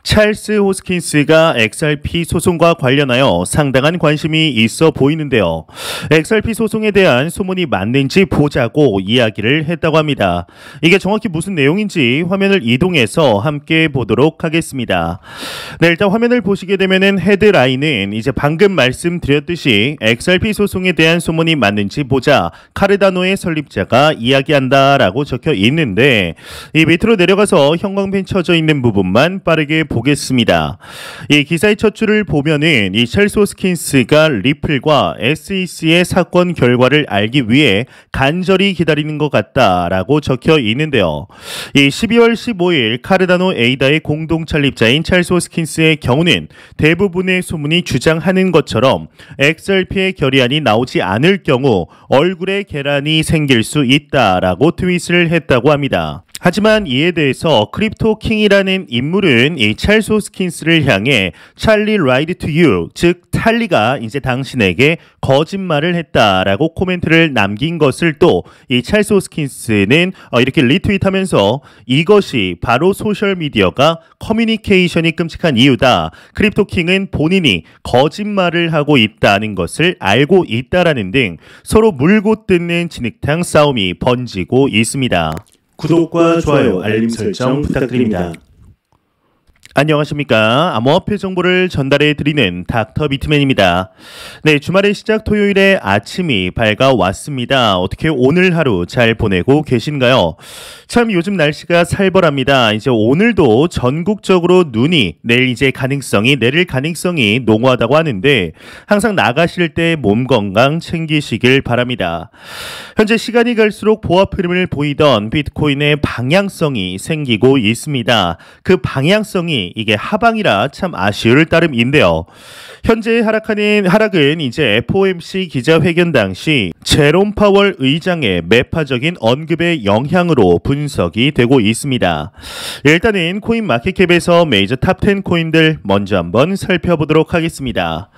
찰스 호스킨스가 XRP 소송과 관련하여 상당한 관심이 있어 보이는데요. XRP 소송에 대한 소문이 맞는지 보자고 이야기를 했다고 합니다. 이게 정확히 무슨 내용인지 화면을 이동해서 함께 보도록 하겠습니다. 네, 일단 화면을 보시게 되면은 헤드라인은 이제 방금 말씀드렸듯이 XRP 소송에 대한 소문이 맞는지 보자, 카르다노의 설립자가 이야기한다라고 적혀 있는데, 이 밑으로 내려가서 형광펜 쳐져 있는 부분만 빠르게 보겠습니다. 이 기사의 첫 줄을 보면은 이 찰스 호스킨스가 리플과 SEC의 사건 결과를 알기 위해 간절히 기다리는 것 같다라고 적혀 있는데요. 이 12월 15일 카르다노 에이다의 공동 창립자인 찰스 호스킨스의 경우는 대부분의 소문이 주장하는 것처럼 XRP의 결의안이 나오지 않을 경우 얼굴에 계란이 생길 수 있다라고 트윗을 했다고 합니다. 하지만 이에 대해서 크립토 킹이라는 인물은 이 찰스 호스킨스를 향해 찰리 라이드 투 유, 즉 찰리가 이제 당신에게 거짓말을 했다라고 코멘트를 남긴 것을 또 이 찰스 호스킨스는 이렇게 리트윗하면서 이것이 바로 소셜미디어가 커뮤니케이션이 끔찍한 이유다. 크립토 킹은 본인이 거짓말을 하고 있다는 것을 알고 있다라는 등 서로 물고 뜯는 진흙탕 싸움이 번지고 있습니다. 구독과 좋아요, 알림 설정 부탁드립니다. 안녕하십니까. 암호화폐 정보를 전달해 드리는 닥터 비트맨입니다. 네, 주말의 시작 토요일의 아침이 밝아왔습니다. 어떻게 오늘 하루 잘 보내고 계신가요? 참 요즘 날씨가 살벌합니다. 이제 오늘도 전국적으로 눈이 내릴 가능성이 농후하다고 하는데 항상 나가실 때 몸 건강 챙기시길 바랍니다. 현재 시간이 갈수록 보합 흐름을 보이던 비트코인의 방향성이 생기고 있습니다. 그 방향성이 이게 하방이라 참 아쉬울 따름인데요. 현재 하락은 이제 FOMC 기자회견 당시 제롬 파월 의장의 매파적인 언급의 영향으로 분석이 되고 있습니다. 일단은 코인 마켓캡에서 메이저 탑10 코인들 먼저 한번 살펴보도록 하겠습니다.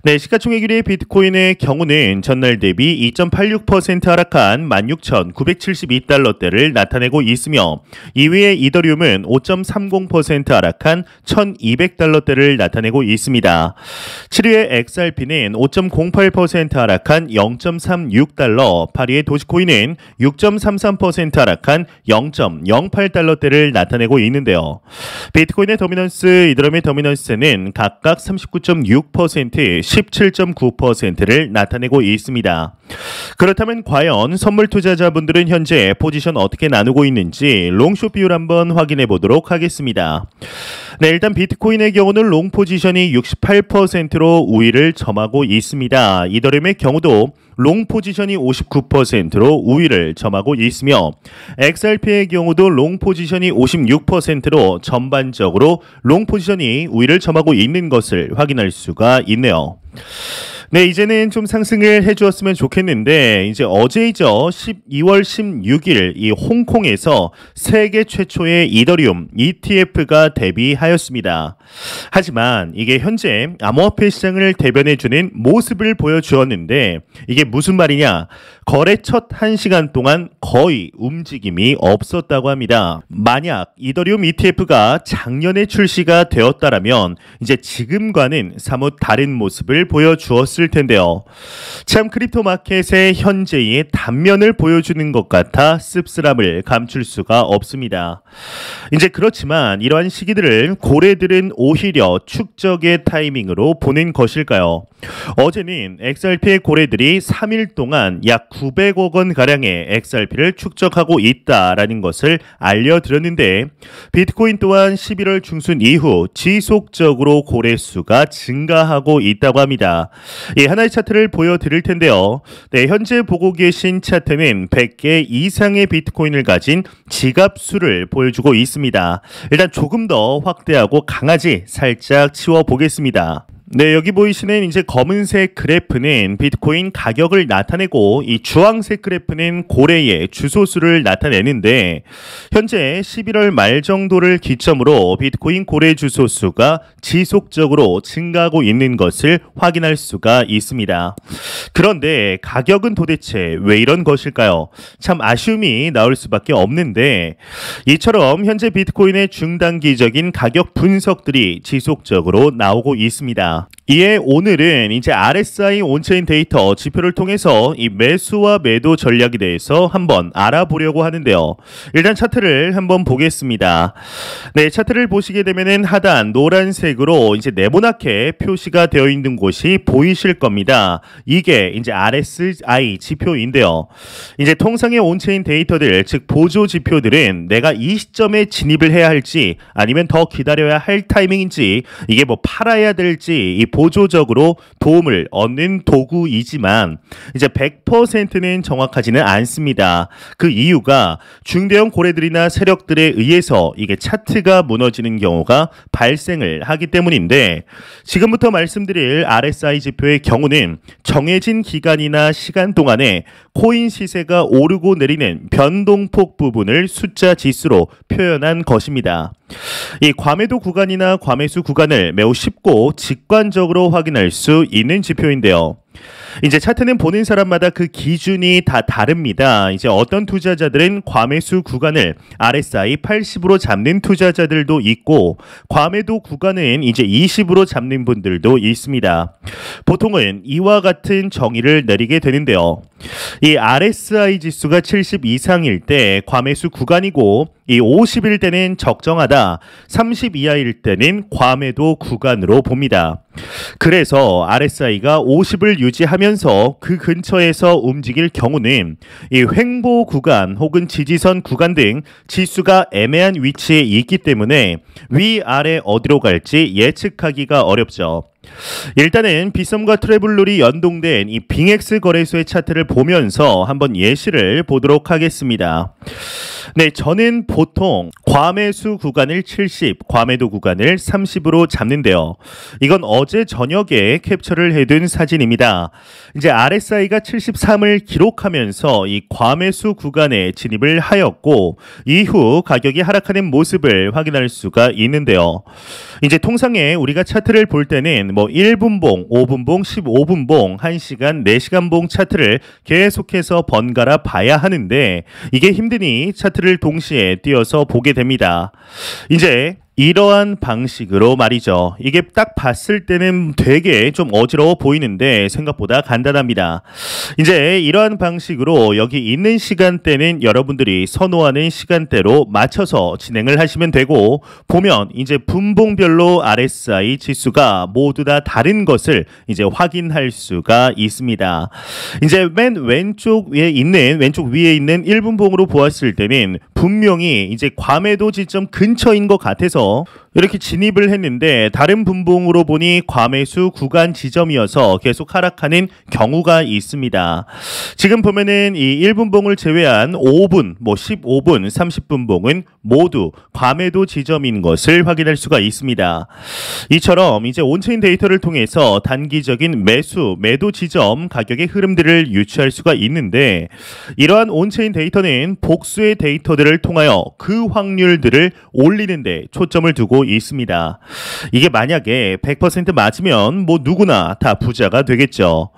네, 시가총액 1위 비트코인의 경우는 전날 대비 2.86% 하락한 16,972달러대를 나타내고 있으며 2위의 이더리움은 5.30% 하락한 1,200달러대를 나타내고 있습니다. 7위의 XRP는 5.08% 하락한 0.36달러, 8위의 도지코인은 6.33% 하락한 0.08달러대를 나타내고 있는데요. 비트코인의 더미넌스, 이더리움의 더미넌스는 각각 39.6%, 17.9%를 나타내고 있습니다. 그렇다면 과연 선물 투자자분들은 현재 포지션 어떻게 나누고 있는지 롱숏 비율 한번 확인해 보도록 하겠습니다. 네, 일단 비트코인의 경우는 롱 포지션이 68%로 우위를 점하고 있습니다. 이더리움의 경우도 롱 포지션이 59%로 우위를 점하고 있으며 XRP의 경우도 롱 포지션이 56%로 전반적으로 롱 포지션이 우위를 점하고 있는 것을 확인할 수가 있네요. 네, 이제는 좀 상승을 해주었으면 좋겠는데 이제 어제이죠. 12월 16일 이 홍콩에서 세계 최초의 이더리움 ETF가 데뷔하였습니다. 하지만 이게 현재 암호화폐 시장을 대변해주는 모습을 보여주었는데 이게 무슨 말이냐? 거래 첫 1시간 동안 거의 움직임이 없었다고 합니다. 만약 이더리움 ETF가 작년에 출시가 되었다라면 이제 지금과는 사뭇 다른 모습을 보여주었을 텐데요. 참 크립토 마켓의 현재의 단면을 보여주는 것 같아 씁쓸함을 감출 수가 없습니다. 이제 그렇지만 이러한 시기들을 고래들은 오히려 축적의 타이밍으로 보는 것일까요? 어제는 XRP의 고래들이 3일 동안 약 900억 원 가량의 XRP를 축적하고 있다라는 것을 알려드렸는데 비트코인 또한 11월 중순 이후 지속적으로 고래 수가 증가하고 있다고 합니다. 이 하나의 차트를 보여드릴 텐데요. 네, 현재 보고 계신 차트는 100개 이상의 비트코인을 가진 지갑수를 보여주고 있습니다. 일단 조금 더 확대하고 강아지 살짝 치워보겠습니다. 네, 여기 보이시는 이제 검은색 그래프는 비트코인 가격을 나타내고 이 주황색 그래프는 고래의 주소수를 나타내는데 현재 11월 말 정도를 기점으로 비트코인 고래 주소수가 지속적으로 증가하고 있는 것을 확인할 수가 있습니다. 그런데 가격은 도대체 왜 이런 것일까요? 참 아쉬움이 나올 수밖에 없는데 이처럼 현재 비트코인의 중단기적인 가격 분석들이 지속적으로 나오고 있습니다. 이에 오늘은 이제 RSI 온체인 데이터 지표를 통해서 이 매수와 매도 전략에 대해서 한번 알아보려고 하는데요. 일단 차트를 한번 보겠습니다. 네, 차트를 보시게 되면은 하단 노란색으로 이제 네모나게 표시가 되어 있는 곳이 보이실 겁니다. 이게 이제 RSI 지표인데요. 이제 통상의 온체인 데이터들, 즉 보조 지표들은 내가 이 시점에 진입을 해야 할지 아니면 더 기다려야 할 타이밍인지 이게 뭐 팔아야 될지 이 보조적으로 도움을 얻는 도구이지만 이제 100%는 정확하지는 않습니다. 그 이유가 중대형 고래들이나 세력들에 의해서 이게 차트가 무너지는 경우가 발생을 하기 때문인데 지금부터 말씀드릴 RSI 지표의 경우는 정해진 기간이나 시간 동안에 코인 시세가 오르고 내리는 변동폭 부분을 숫자 지수로 표현한 것입니다. 이 과매도 구간이나 과매수 구간을 매우 쉽고 직관적으로 확인할 수 있는 지표인데요. 이제 차트는 보는 사람마다 그 기준이 다 다릅니다. 이제 어떤 투자자들은 과매수 구간을 RSI 80으로 잡는 투자자들도 있고 과매도 구간은 이제 20으로 잡는 분들도 있습니다. 보통은 이와 같은 정의를 내리게 되는데요. 이 RSI 지수가 70 이상일 때 과매수 구간이고 이 50일 때는 적정하다, 30 이하일 때는 과매도 구간으로 봅니다. 그래서 RSI가 50을 유지하면서 그 근처에서 움직일 경우는 이 횡보 구간 혹은 지지선 구간 등 지수가 애매한 위치에 있기 때문에 위아래 어디로 갈지 예측하기가 어렵죠. 일단은 빗썸과 트래블룰이 연동된 이 빙엑스 거래소의 차트를 보면서 한번 예시를 보도록 하겠습니다. 네, 저는 보통 과매수 구간을 70, 과매도 구간을 30으로 잡는데요. 이건 어제 저녁에 캡처를 해둔 사진입니다. 이제 RSI가 73을 기록하면서 이 과매수 구간에 진입을 하였고 이후 가격이 하락하는 모습을 확인할 수가 있는데요. 이제 통상에 우리가 차트를 볼 때는 뭐 1분봉, 5분봉, 15분봉, 1시간, 4시간봉 차트를 계속해서 번갈아 봐야 하는데 이게 힘드니 차트를 동시에 띄어서 보게 됩니다. 이제 이러한 방식으로 말이죠. 이게 딱 봤을 때는 되게 좀 어지러워 보이는데 생각보다 간단합니다. 이제 이러한 방식으로 여기 있는 시간대는 여러분들이 선호하는 시간대로 맞춰서 진행을 하시면 되고 보면 이제 분봉별로 RSI 지수가 모두 다 다른 것을 이제 확인할 수가 있습니다. 이제 맨 왼쪽 위에 있는 1분봉으로 보았을 때는 분명히 이제 과매도 지점 근처인 것 같아서 이렇게 진입을 했는데 다른 분봉으로 보니 과매수 구간 지점이어서 계속 하락하는 경우가 있습니다. 지금 보면은 이 1분봉을 제외한 5분, 15분, 30분봉은 모두 과매도 지점인 것을 확인할 수가 있습니다. 이처럼 이제 온체인 데이터를 통해서 단기적인 매수, 매도 지점 가격의 흐름들을 유추할 수가 있는데 이러한 온체인 데이터는 복수의 데이터들을 통하여 그 확률들을 올리는 데 초점을 두고 있습니다. 이게 만약에 100% 맞으면 뭐 누구나 다 부자가 되겠죠.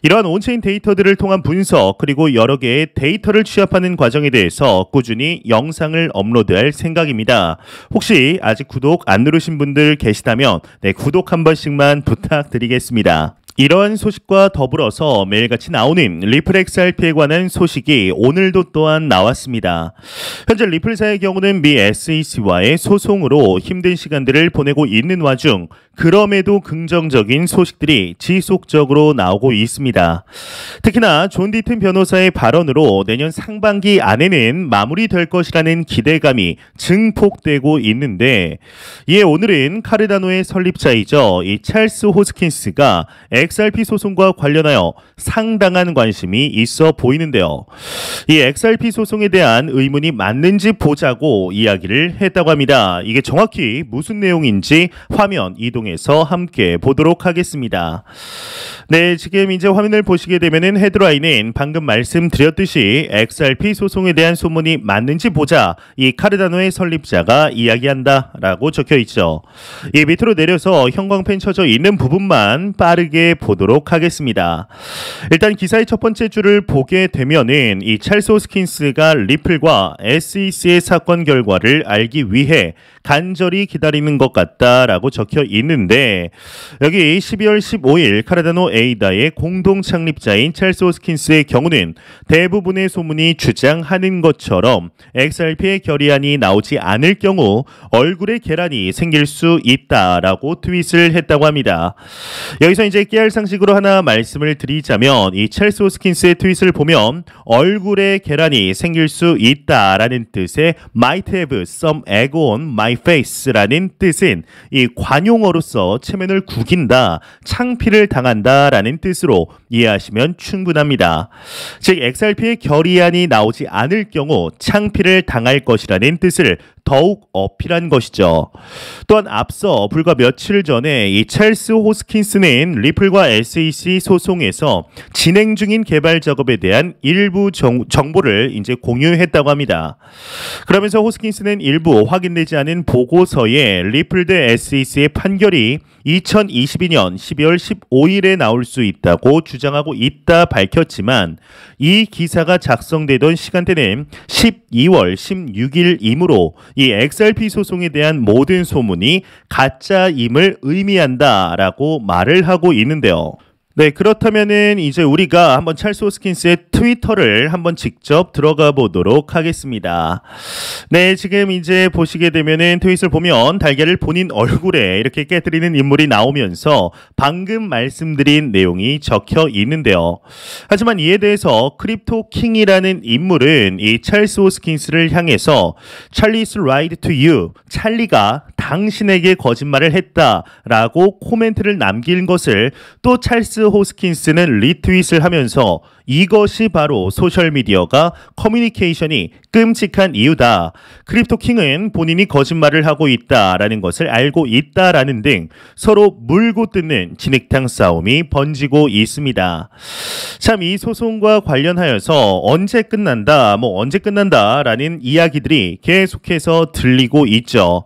이러한 온체인 데이터들을 통한 분석 그리고 여러 개의 데이터를 취합하는 과정에 대해서 꾸준히 영상을 업로드할 생각입니다. 혹시 아직 구독 안 누르신 분들 계시다면 네, 구독 한 번씩만 부탁드리겠습니다. 이러한 소식과 더불어서 매일같이 나오는 리플 XRP에 관한 소식이 오늘도 또한 나왔습니다. 현재 리플사의 경우는 미 SEC와의 소송으로 힘든 시간들을 보내고 있는 와중 그럼에도 긍정적인 소식들이 지속적으로 나오고 있습니다. 특히나 존 디튼 변호사의 발언으로 내년 상반기 안에는 마무리될 것이라는 기대감이 증폭되고 있는데 이에 오늘은 카르다노의 설립자이죠. 이 찰스 호스킨스가 XRP 소송과 관련하여 상당한 관심이 있어 보이는데요. 이 XRP 소송에 대한 의문이 맞는지 보자고 이야기를 했다고 합니다. 이게 정확히 무슨 내용인지 화면 이동해서 함께 보도록 하겠습니다. 네, 지금 이제 화면을 보시게 되면은 헤드라인은 방금 말씀드렸듯이 XRP 소송에 대한 소문이 맞는지 보자, 이 카르다노의 설립자가 이야기한다라고 적혀 있죠. 이 밑으로 내려서 형광펜 쳐져 있는 부분만 빠르게 보도록 하겠습니다. 일단 기사의 첫 번째 줄을 보게 되면은 이 찰스 호스킨스가 리플과 SEC의 사건 결과를 알기 위해 간절히 기다리는 것 같다라고 적혀 있는데, 여기 12월 15일 카르다노 에이다의 공동 창립자인 찰스 호스킨스의 경우는 대부분의 소문이 주장하는 것처럼 XRP의 결의안이 나오지 않을 경우 얼굴에 계란이 생길 수 있다라고 트윗을 했다고 합니다. 여기서 이제 깨알 상식으로 하나 말씀을 드리자면, 이 찰스 호스킨스의 트윗을 보면 얼굴에 계란이 생길 수 있다라는 뜻의 might have some egg on my face라는 뜻은 이 관용어로서 체면을 구긴다, 창피를 당한다라는 뜻으로 이해하시면 충분합니다. 즉 XRP의 결의안이 나오지 않을 경우 창피를 당할 것이라는 뜻을 더욱 어필한 것이죠. 또한 앞서 불과 며칠 전에 이 찰스 호스킨스는 리플과 SEC 소송에서 진행 중인 개발 작업에 대한 일부 정보를 이제 공유했다고 합니다. 그러면서 호스킨스는 일부 확인되지 않은 보고서에 리플 대 SEC의 판결이 2022년 12월 15일에 나올 수 있다고 주장하고 있다 밝혔지만, 이 기사가 작성되던 시간대는 12월 16일이므로 이 XRP 소송에 대한 모든 소문이 가짜임을 의미한다라고 말을 하고 있는데요. 네, 그렇다면은 이제 우리가 한번 찰스 호스킨스의 트위터를 한번 직접 들어가 보도록 하겠습니다. 네, 지금 이제 보시게 되면은 트윗을 보면 달걀을 본인 얼굴에 이렇게 깨뜨리는 인물이 나오면서 방금 말씀드린 내용이 적혀 있는데요. 하지만 이에 대해서 크립토 킹이라는 인물은 이 찰스 호스킨스를 향해서 Charlie's lied to you, 찰리가 당신에게 거짓말을 했다라고 코멘트를 남긴 것을 또 찰스 호스킨스는 리트윗을 하면서 이것이 바로 소셜미디어가 커뮤니케이션이 끔찍한 이유다, 크립토 킹은 본인이 거짓말을 하고 있다라는 것을 알고 있다라는 등 서로 물고 뜯는 진흙탕 싸움이 번지고 있습니다. 참, 이 소송과 관련하여서 언제 끝난다라는 이야기들이 계속해서 들리고 있죠.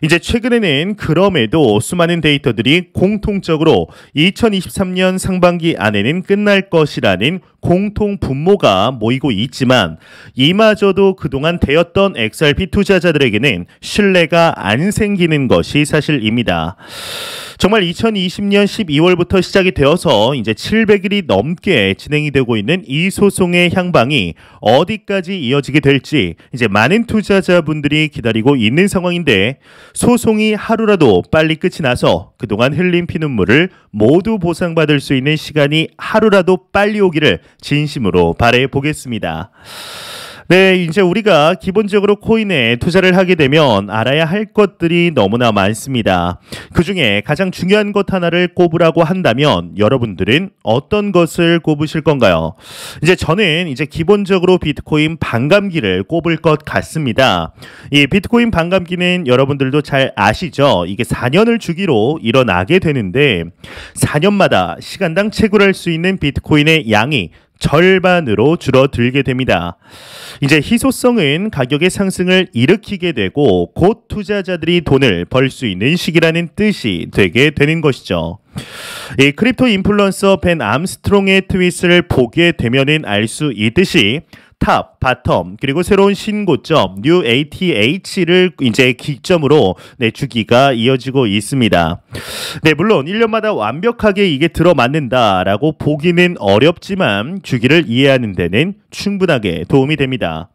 이제 최근에는 그럼에도 수많은 데이터들이 공통적으로 2023년 상반기 안에는 끝날 것이라는 공통 분모가 모이고 있지만, 이마저도 그동안 되었던 XRP 투자자들에게는 신뢰가 안 생기는 것이 사실입니다. 정말 2020년 12월부터 시작이 되어서 이제 700일이 넘게 진행이 되고 있는 이 소송의 향방이 어디까지 이어지게 될지 이제 많은 투자자분들이 기다리고 있는 상황인데, 소송이 하루라도 빨리 끝이 나서 그동안 흘린 피눈물을 모두 보상받을 수 있는 시간이 하루라도 빨리 오기를 진심으로 바라해 보겠습니다. 네, 이제 우리가 기본적으로 코인에 투자를 하게 되면 알아야 할 것들이 너무나 많습니다. 그 중에 가장 중요한 것 하나를 꼽으라고 한다면 여러분들은 어떤 것을 꼽으실 건가요? 이제 저는 이제 기본적으로 비트코인 반감기를 꼽을 것 같습니다. 이 비트코인 반감기는 여러분들도 잘 아시죠? 이게 4년을 주기로 일어나게 되는데 4년마다 시간당 채굴할 수 있는 비트코인의 양이 절반으로 줄어들게 됩니다. 이제 희소성은 가격의 상승을 일으키게 되고 곧 투자자들이 돈을 벌 수 있는 시기라는 뜻이 되게 되는 것이죠. 이 크립토 인플루언서 벤 암스트롱의 트윗을 보게 되면은 알 수 있듯이 탑, 바텀, 그리고 새로운 신고점 뉴 ATH를 이제 기점으로 주기가 이어지고 있습니다. 네, 물론 1년마다 완벽하게 이게 들어맞는다라고 보기는 어렵지만 주기를 이해하는 데는 충분하게 도움이 됩니다.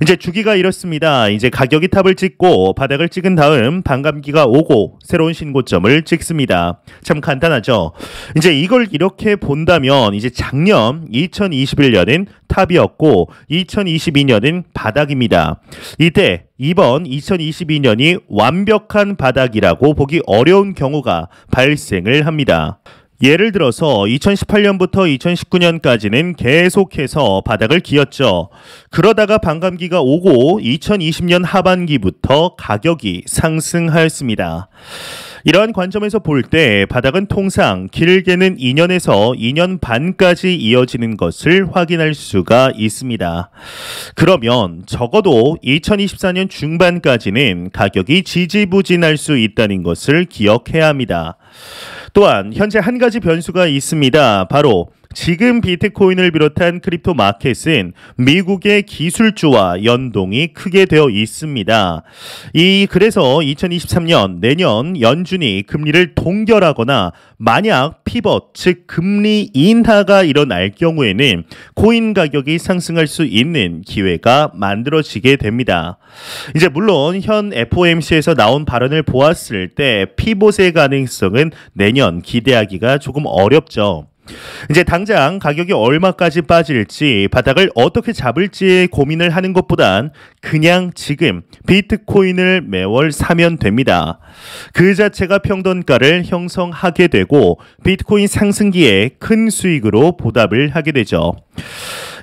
이제 주기가 이렇습니다. 이제 가격이 탑을 찍고 바닥을 찍은 다음 반감기가 오고 새로운 신고점을 찍습니다. 참 간단하죠. 이제 이걸 이렇게 본다면 이제 작년 2021년은 탑이었고 2022년은 바닥입니다. 이때 이번 2022년이 완벽한 바닥이라고 보기 어려운 경우가 발생을 합니다. 예를 들어서 2018년부터 2019년까지는 계속해서 바닥을 기었죠. 그러다가 반감기가 오고 2020년 하반기부터 가격이 상승하였습니다. 이러한 관점에서 볼 때 바닥은 통상 길게는 2년에서 2년 반까지 이어지는 것을 확인할 수가 있습니다. 그러면 적어도 2024년 중반까지는 가격이 지지부진할 수 있다는 것을 기억해야 합니다. 또한 현재 한 가지 변수가 있습니다. 바로 지금 비트코인을 비롯한 크립토 마켓은 미국의 기술주와 연동이 크게 되어 있습니다. 그래서 2023년 내년 연준이 금리를 동결하거나 만약 피벗, 즉 금리 인하가 일어날 경우에는 코인 가격이 상승할 수 있는 기회가 만들어지게 됩니다. 이제 물론 현 FOMC에서 나온 발언을 보았을 때 피벗의 가능성은 내년 기대하기가 조금 어렵죠. 이제 당장 가격이 얼마까지 빠질지 바닥을 어떻게 잡을지 고민을 하는 것보단 그냥 지금 비트코인을 매월 사면 됩니다. 그 자체가 평돈가를 형성하게 되고 비트코인 상승기에 큰 수익으로 보답을 하게 되죠.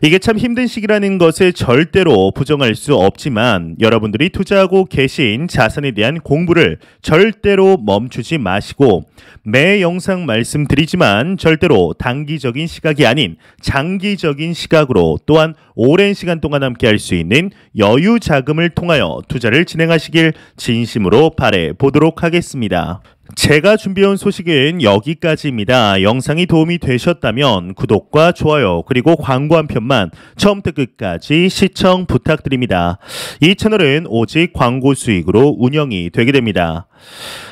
이게 참 힘든 시기라는 것을 절대로 부정할 수 없지만 여러분들이 투자하고 계신 자산에 대한 공부를 절대로 멈추지 마시고 매 영상 말씀드리지만 절대로 단기적인 시각이 아닌 장기적인 시각으로 또한 오랜 시간 동안 함께 할 수 있는 여유 자금을 통하여 투자를 진행하시길 진심으로 바래 보도록 하겠습니다. 제가 준비해온 소식은 여기까지입니다. 영상이 도움이 되셨다면 구독과 좋아요 그리고 광고 한 편만 처음부터 끝까지 시청 부탁드립니다. 이 채널은 오직 광고 수익으로 운영이 되게 됩니다.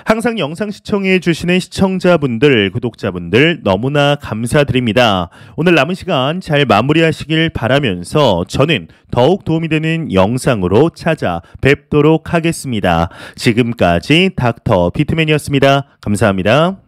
항상 영상 시청해 주시는 시청자분들, 구독자분들 너무나 감사드립니다. 오늘 남은 시간 잘 마무리하시길 바라면서 저는 더욱 도움이 되는 영상으로 찾아뵙도록 하겠습니다. 지금까지 닥터 비트맨이었습니다. 감사합니다.